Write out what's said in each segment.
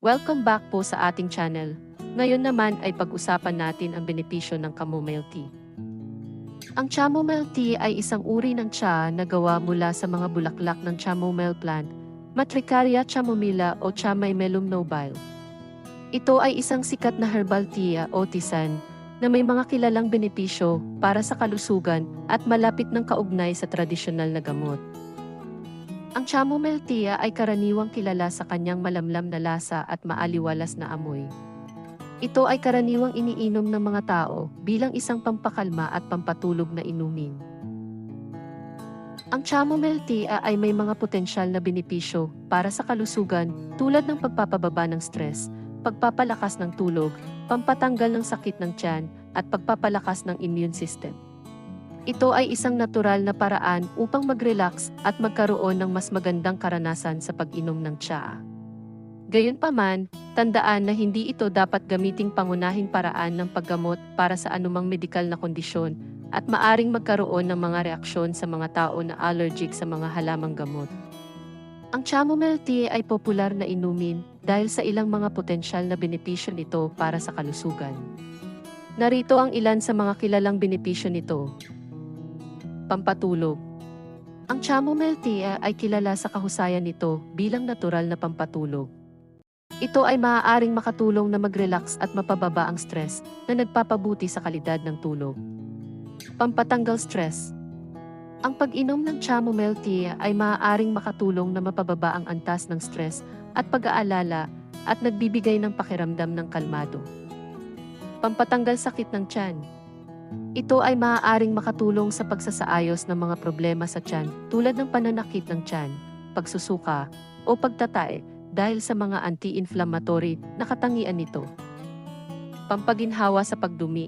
Welcome back po sa ating channel. Ngayon naman ay pag-usapan natin ang benepisyo ng chamomile tea. Ang chamomile tea ay isang uri ng tsa na gawa mula sa mga bulaklak ng chamomile plant, Matricaria chamomilla o Chamomillum nobile. Ito ay isang sikat na herbal tea o tisan na may mga kilalang benepisyo para sa kalusugan at malapit ng kaugnay sa tradisyonal na gamot. Ang chamomile tea ay karaniwang kilala sa kanyang malamlam na lasa at maaliwalas na amoy. Ito ay karaniwang iniinom ng mga tao bilang isang pampakalma at pampatulog na inumin. Ang chamomile tea ay may mga potensyal na benepisyo para sa kalusugan tulad ng pagpapababa ng stress, pagpapalakas ng tulog, pampatanggal ng sakit ng tiyan, at pagpapalakas ng immune system. Ito ay isang natural na paraan upang mag-relax at magkaroon ng mas magandang karanasan sa pag-inom ng tsaa. Gayunpaman, tandaan na hindi ito dapat gamiting pangunahing paraan ng paggamot para sa anumang medikal na kondisyon at maaring magkaroon ng mga reaksyon sa mga tao na allergic sa mga halamang gamot. Ang chamomile tea ay popular na inumin dahil sa ilang mga potensyal na benepisyo nito para sa kalusugan. Narito ang ilan sa mga kilalang benepisyo nito. Pampatulog. Ang chamomile tea ay kilala sa kahusayan nito bilang natural na pampatulog. Ito ay maaaring makatulong na mag-relax at mapababa ang stress na nagpapabuti sa kalidad ng tulog. Pampatanggal stress. Ang pag-inom ng chamomile tea ay maaaring makatulong na mapababa ang antas ng stress at pag-aalala at nagbibigay ng pakiramdam ng kalmado. Pampatanggal sakit ng tiyan. Ito ay maaaring makatulong sa pagsasaayos ng mga problema sa tiyan tulad ng pananakit ng tiyan, pagsusuka, o pagtatae dahil sa mga anti-inflammatory na katangian nito. Pampaginhawa sa pagdumi.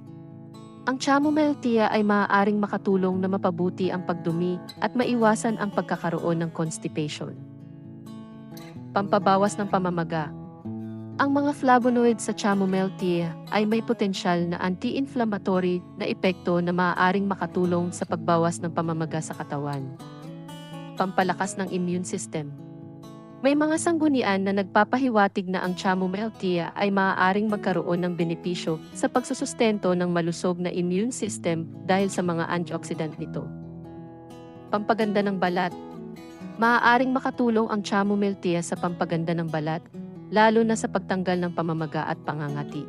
Ang chamomile tea ay maaaring makatulong na mapabuti ang pagdumi at maiwasan ang pagkakaroon ng constipation. Pampabawas ng pamamaga. Ang mga flavonoids sa chamomile tea ay may potensyal na anti-inflammatory na epekto na maaaring makatulong sa pagbawas ng pamamaga sa katawan. Pampalakas ng immune system. May mga sanggunian na nagpapahiwatig na ang chamomile tea ay maaaring magkaroon ng benepisyo sa pagsusustento ng malusog na immune system dahil sa mga antioxidant nito. Pampaganda ng balat. Maaaring makatulong ang chamomile tea sa pampaganda ng balat, lalo na sa pagtanggal ng pamamaga at pangangati.